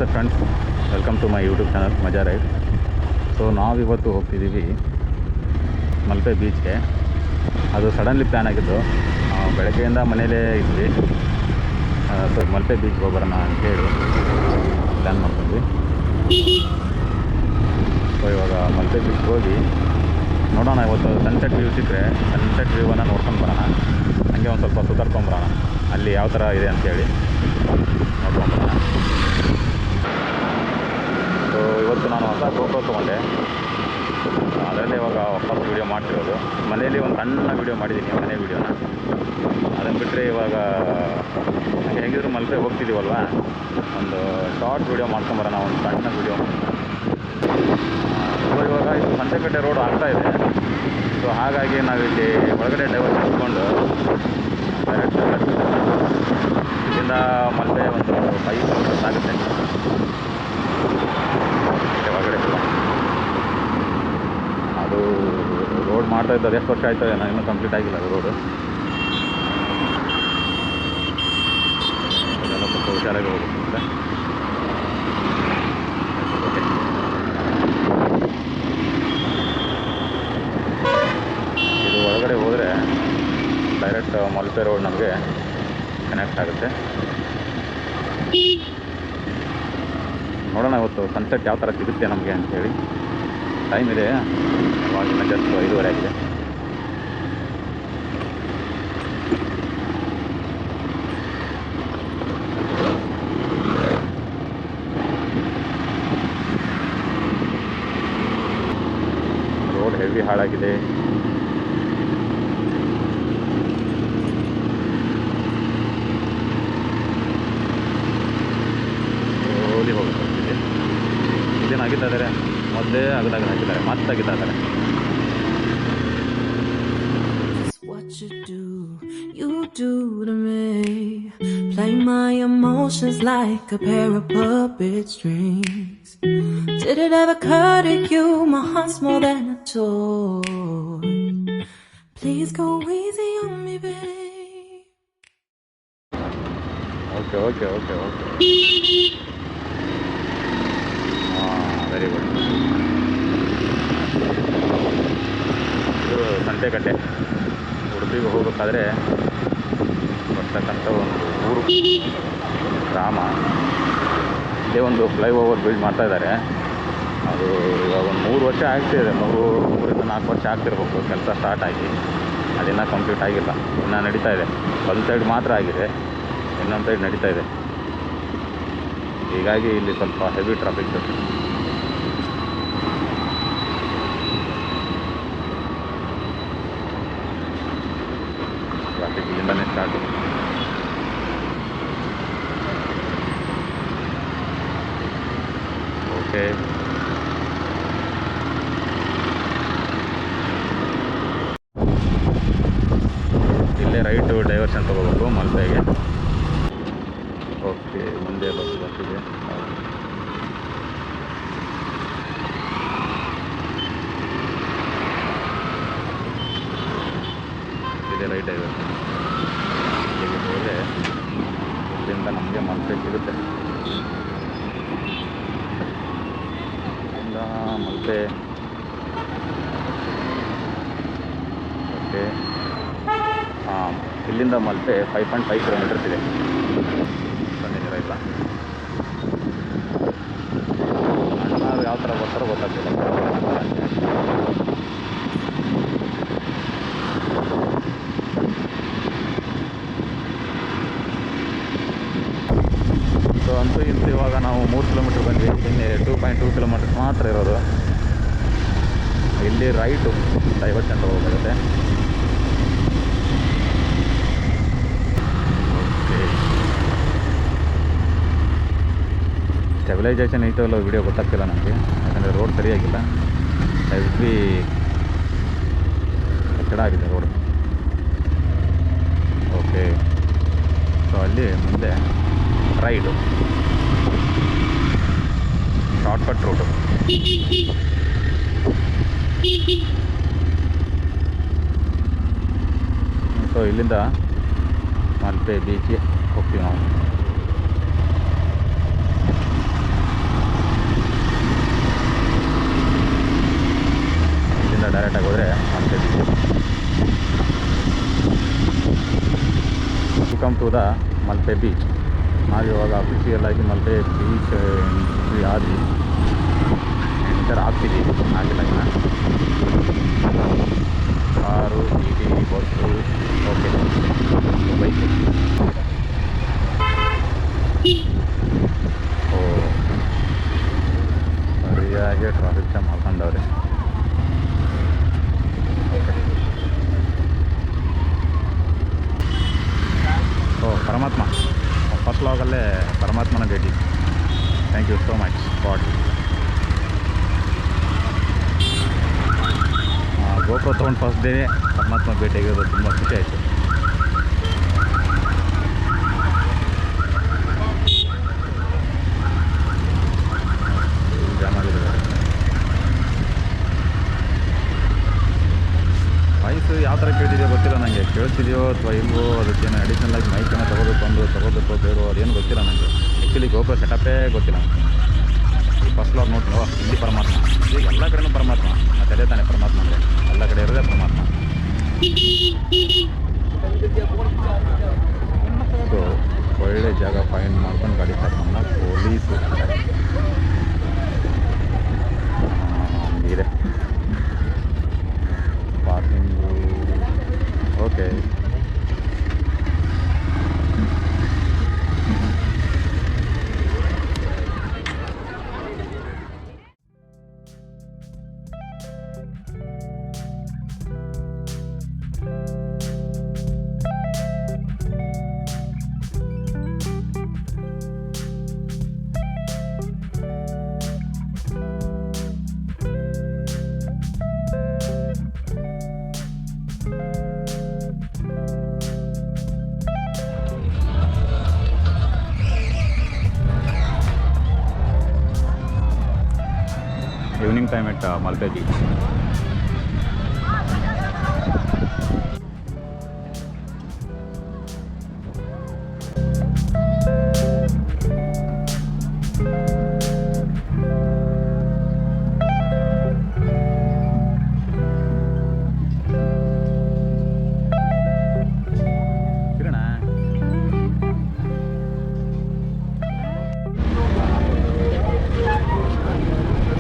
ನಮಸ್ತೆ friends, welcome to my YouTube channel ಮಜಾ ride. So ನಾವಿವತ್ತು ಹೋಗ್ತಿದ್ದೀವಿ ಮಲ್ಪೆ ಬೀಚ್ಗೆ. ಅದು ಸಡನ್ಲಿ ಪ್ಲ್ಯಾನ್ ಆಗಿದ್ದು. ಬೆಳಗ್ಗೆಯಿಂದ ಮನೇಲೇ ಇದ್ವಿ. ಸೊ ಮಲ್ಪೆ ಬೀಚ್ಗೆ ಹೋಗೋಣ ಅಂತೇಳಿ ಪ್ಲ್ಯಾನ್ ಮಾಡ್ಕೊಂಡ್ವಿ. ಸೊ ಇವಾಗ ಮಲ್ಪೆ ಬೀಚ್ಗೆ ಹೋಗಿ ನೋಡೋಣ. ಇವತ್ತು ಸನ್ಸೆಟ್ ವ್ಯೂ ಸಿಕ್ಕರೆ ಸನ್ಸೆಟ್ ವ್ಯೂವನ್ನು ನೋಡ್ಕೊಂಡು ಬರೋಣ. ಹಾಗೆ ಒಂದು ಸ್ವಲ್ಪ ಸುತ್ತಾಡ್ಕೊಂಬರೋಣ, ಅಲ್ಲಿ ಯಾವ ಥರ ಇದೆ ಅಂತೇಳಿ ನೋಡ್ಕೊಂಬರೋಣ. ಸೊ ಇವತ್ತು ನಾನು ಹೊಸ GoPro ತೊಗೊಂಡೆ. ಅದರಲ್ಲೇ ಇವಾಗ ವಾಪಸ್ ವೀಡಿಯೋ ಮಾಡ್ತಿರೋದು. ಮನೆಯಲ್ಲಿ ಒಂದು ಸಣ್ಣ ವೀಡಿಯೋ ಮಾಡಿದ್ದೀನಿ, ಮನೆ ವೀಡಿಯೋನ. ಅದನ್ನು ಬಿಟ್ಟರೆ ಇವಾಗ ಹೇಗಿದ್ರು ಮಲ್ಪೆ ಹೋಗ್ತಿದ್ದೀವಲ್ವ, ಒಂದು ಶಾರ್ಟ್ ವೀಡಿಯೋ ಮಾಡ್ಕೊಂಬರೋಣ, ಒಂದು ಸಣ್ಣ ವೀಡಿಯೋ. ಸೊ ಇವಾಗ ಇದು ಸಂತೆಕಟ್ಟೆ ರೋಡ್ ಆಗ್ತಾಯಿದೆ. ಸೊ ಹಾಗಾಗಿ ನಾವಿಲ್ಲಿ ಒಳಗಡೆ ಡೈವರ್ಟ್ ಮಾಡಿಕೊಂಡು ಡೈರೆಕ್ಟ್ ಇಲ್ಲಿಂದ ಮಲ್ಪೆ ಒಂದು 5 ಕಿಲೋಮೀಟರ್ಸ್ ಆಗುತ್ತೆ ಒಳಗಡೆ. ಅದು ರೋಡ್ ಮಾಡ್ತಾ ಇದ್ದು ಎಷ್ಟು ವರ್ಷ ಆಯ್ತದೆ, ನಾನು ಇನ್ನೂ ಕಂಪ್ಲೀಟ್ ಆಗಿಲ್ಲ ಅದು ರೋಡು. ಅದೆಲ್ಲ ಸ್ವಲ್ಪ ಹುಷಾರಾಗಿ ಹೋಗುತ್ತೆ. ಇದು ಒಳಗಡೆ ಹೋದರೆ ಡೈರೆಕ್ಟ್ ಮಲ್ಪೆ ರೋಡ್ ನಮಗೆ ಕನೆಕ್ಟ್ ಆಗುತ್ತೆ. ನೋಡೋಣ ಇವತ್ತು ಸನ್ಸೆಟ್ ಯಾವ ಥರ ಸಿಗುತ್ತೆ ನಮಗೆ ಅಂತೇಳಿ. ಟೈಮ್ ಇದೆ, ಇವಾಗಿನ ಜಸ್ಟ್ 5:30 ಆಗಿದೆ. ರೋಡ್ ಹೆವಿ ಹಾಳಾಗಿದೆ. ಓದಿ ಹೋಗುತ್ತೆ. ಇದೇನು ಆಗಿತ್ತಾ ಇದ್ದಾರೆ, ಮೊದಲೇ ಆಗದಾಗ ಹಾಕಿದ್ದಾರೆ, ಮತ್ತೆ ಆಗಿತ್ತಾ ಇದ್ದಾರೆ. You do to me, play my emotions like a pair of puppet strings. Did it ever occur to you my heart's more than a toy? Please go easy on me, babe. Okay. Very good. ಇದು ಸಂತೆಕಟ್ಟೆ. ಉಡುಪಿಗೆ ಹೋಗಬೇಕಾದ್ರೆ ಬರ್ತಕ್ಕಂಥ ಒಂದು ಊರು, ಗ್ರಾಮ. ಇದೇ ಒಂದು flyover build ಮಾಡ್ತಾ ಇದ್ದಾರೆ. ಅದು ಇವಾಗ ಒಂದು 3 ವರ್ಷ ಆಗ್ತಿದೆ, 3 4 ವರ್ಷ ಆಗ್ತಿರ್ಬೇಕು ಕೆಲಸ ಸ್ಟಾರ್ಟ್ ಆಗಿ. ಅದಿನ್ನೂ ಕಂಪ್ಲೀಟ್ ಆಗಿಲ್ಲ, ಇನ್ನೂ ನಡೀತಾ ಇದೆ. ಒಂದು ಸೈಡ್ ಮಾತ್ರ ಆಗಿದೆ, ಇನ್ನೊಂದು ಸೈಡ್ ನಡೀತಾ ಇದೆ. ಹೀಗಾಗಿ ಇಲ್ಲಿ ಸ್ವಲ್ಪ ಹೆವಿ ಟ್ರಾಫಿಕ್ ಇಲ್ಲಿಂದನೇ ಸ್ಟಾರ್ಟ್. ಓಕೆ, ಇಲ್ಲೇ ರೈಟು ಡೈವರ್ಷನ್ ತೊಗೋಬೇಕು ಮಲ್ಪೆಗೆ. ಓಕೆ, ಮುಂದೆ ಬಸ್ಸಿದೆ. ಇದೇ ರೈಟ್ ಡೈವರ್ಷನ್. ಇಲ್ಲಿಗೆ ಹೋದರೆ ಇಲ್ಲಿಂದ ನಮಗೆ ಮಲ್ಪೆ ಸಿಗುತ್ತೆ. ಇಲ್ಲಿಂದ ಮಲ್ಪೆ. ಓಕೆ, ಇಲ್ಲಿಂದ ಮಲ್ಪೆ 5.5 ಕಿಲೋಮೀಟರ್ಸ್ ಇದೆ. ಬಂದಿದ್ದೀರ ಇಲ್ಲ, ಅಣ್ಣ ಯಾವ ಥರ ಬರ್ತಾರೋ ಗೊತ್ತಾಗ್ತಿಲ್ಲ. ಸೊ ಅಂತೂ ಇಂತೂ ಇವಾಗ ನಾವು 3 ಕಿಲೋಮೀಟ್ರ್ ಬಂದ್ವಿ. ಇನ್ನೇ 2.2 ಕಿಲೋಮೀಟರ್ಸ್ ಮಾತ್ರ ಇರೋದು. ಇಲ್ಲಿ ರೈಟು ಡೈವರ್ಷನ್ ಹೋಗಬೇಕಾಗುತ್ತೆ. ಸ್ಟೆಬಿಲೈಸೇಷನ್ ಐತೋ ಅಲ್ಲೋ ವಿಡಿಯೋ ಗೊತ್ತಾಗ್ತಿಲ್ಲ ನನಗೆ, ಯಾಕಂದರೆ ರೋಡ್ ಸರಿಯಾಗಿಲ್ಲ. ಹೆವಿ ಕಟ್ಟಡ ಆಗಿದೆ ರೋಡ್. ಓಕೆ, ಸೊ ಅಲ್ಲಿ ಮುಂದೆ ರೈಡು, ಶಾರ್ಟ್ಕಟ್ ರೂಟು. ಸೊ ಇಲ್ಲಿಂದ ಮಲ್ಪೆ ಬೀಚ್ಗೆ ಹೋಗ್ತೀವಿ ನಾವು. To the Malpe beach. ನಾವಿವಾಗ ಅಫಿಷಿಯಲ್ ಆಗಿ ಮಲ್ಪೆ ಬೀಚ್ ಎಂಟ್ರಿ ಆದ್ವಿ, ಎಂಟರ್ ಆಗ್ತಿದ್ದೀವಿ. ಆಗಿಲ್ಲ ಇನ್ನು ಕಾರು, ಟಿ ಬಸ್ಸು, ಓಕೆ ಬೈಕು. ಸರಿಯಾಗಿ ಟ್ರಾಫಿಕ್ ಜಾಮ್ ಹಾಕೊಂಡವ್ರೆ. ಪರಮಾತ್ಮ ಫಸ್ಟ್ ಲಾಗಲ್ಲೇ ಪರಮಾತ್ಮನ ಭೇಟಿ. Thank you so much god. ಗೋಪುರ ತೊಗೊಂಡು ಫಸ್ಟ್ ಡೇ ಪರಮಾತ್ಮ ಭೇಟಿಯಾಗಿರೋದು ತುಂಬ ಖುಷಿ ಆಯಿತು. ಜಾಮ್ ಆಗಿದ್ದಾರೆ. ವಾಯ್ಸು ಯಾವ ಥರ ಕೇಳ್ತಿದೆಯೋ ಗೊತ್ತಿಲ್ಲ ನನಗೆ, ಕೇಳ್ತಿದೆಯೋ ಅಥವಾ ಇಲ್ವೋ, ಅದಕ್ಕೇನು ಅಡಿಷ್ನಲ್ ಆಗಿ ಮೈಕನ್ನು ತೊಗೋಬೇಕು ಬೇಡೋ ಅದೇನು ಗೊತ್ತಿಲ್ಲ ನನಗೆ. ಆ್ಯಕ್ಚುಲಿ ಗೋಪುರ ಸೆಟಪ್ಪೇ ಗೊತ್ತಿಲ್ಲ. ಈ ಫಸ್ಟ್ ಲಾಗ್ ನೋಡ್ತೀನೋ ಇಲ್ಲಿ ಪರಮಾತ್ಮ, ಈಗ ಎಲ್ಲ ಕಡೆನೂ ಪರಮಾತ್ಮ. ಮತ್ತು ಅದೇ ತಾನೇ ಪರಮಾತ್ಮ ಅಂದರೆ, ಎಲ್ಲ ಕಡೆ ಇರೋದೇ ಪರಮಾತ್ಮ. ಸೊ ಒಳ್ಳೆ ಜಾಗ ಫೈಂಡ್ ಮಾಡ್ಕೊಂಡು ಗಾಡಿ ಸ್ಟಾರ್ಟ್ ಮಾಡೋಣ. ಪೊಲೀಸು ಇದೆ ಪಾರ್ಕಿಂಗು. ಓಕೆ ಈವ್ನಿಂಗ್ ಟೈಮ್ ಎಟ್ ಮಲ್ಪೆ ಬೀಚ್.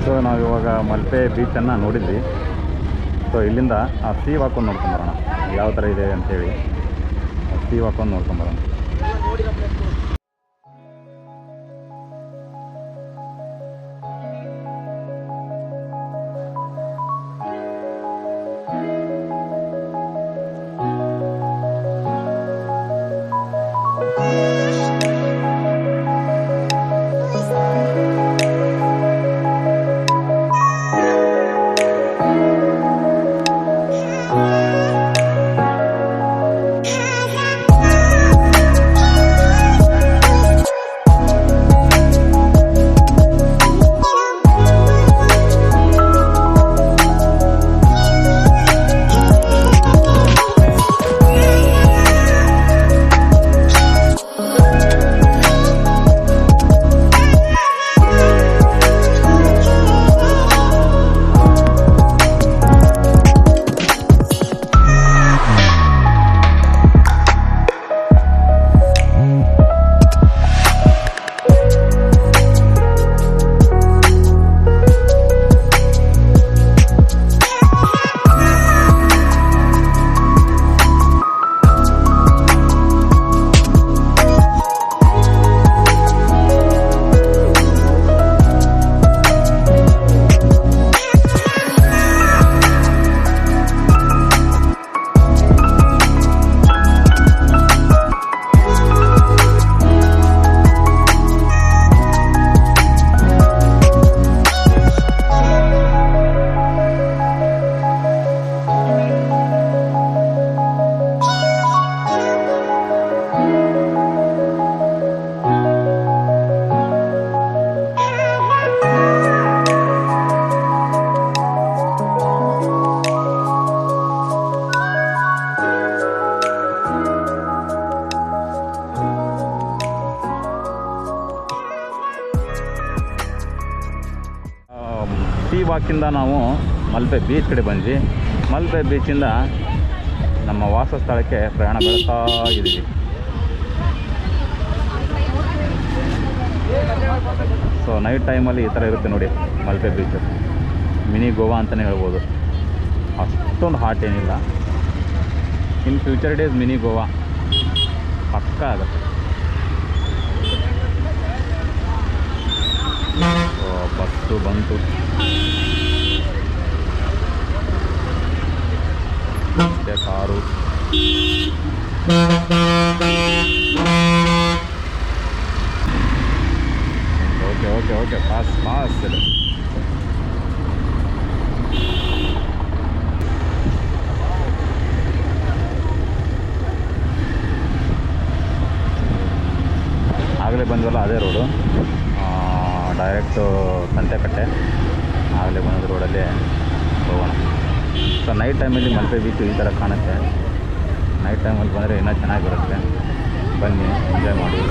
ಸೊ ನಾವಿವಾಗ ಮಲ್ಪೆ ಬೀಚನ್ನು ನೋಡಿದ್ವಿ. ಸೊ ಇಲ್ಲಿಂದ ಆ ಸೀ ವಾಕೊಂಡು ನೋಡ್ಕೊಂಬರೋಣ ಯಾವ ಥರ ಇದೆ ಅಂಥೇಳಿ. ಸೀ ವಾಕೊಂಡು ನೋಡ್ಕೊಂಬರೋಣ. ಸೀ ವಾಕಿಂದ ನಾವು ಮಲ್ಪೆ ಬೀಚ್ ಕಡೆ ಬಂದ್ವಿ. ಮಲ್ಪೆ ಬೀಚಿಂದ ನಮ್ಮ ವಾಸಸ್ಥಳಕ್ಕೆ ಪ್ರಯಾಣ ಬೆಳೆಸ್ತಾ ಇದ್ದೀವಿ. ನೈಟ್ ಟೈಮಲ್ಲಿ ಈ ಥರ ಇರುತ್ತೆ ನೋಡಿ ಮಲ್ಪೆ ಬೀಚು. ಮಿನಿ ಗೋವಾ ಅಂತಲೇ ಹೇಳ್ಬೋದು. ಅಷ್ಟೊಂದು ಹಾಟ್ ಏನಿಲ್ಲ. In future days mini Goa ಪಕ್ಕ ಆಗುತ್ತೆ. ಬಸ್ಸು ಬಂತು. ಮತ್ತೆ car. Okay okay okay pass pass ಇದೆ. ಆಗಲೇ ಬಂದ್ವಲ್ಲ ಅದೇ ರೋಡು, ಡೈರೆಕ್ಟು ಸಂತೆಕಟ್ಟೆ. ಆಗಲೇ ಬಂದ ರೋಡಲ್ಲಿ ಹೋಗೋಣ. ಸೊ ನೈಟ್ ಟೈಮಲ್ಲಿ ಮಲ್ಪೆ ಬೀಚು ಈ ಥರ ಕಾಣುತ್ತೆ. ನೈಟ್ ಟೈಮಲ್ಲಿ ಬಂದರೆ ಇನ್ನೂ ಚೆನ್ನಾಗಿರುತ್ತೆ. ಬನ್ನಿ, ಎಂಜಾಯ್ ಮಾಡಿ.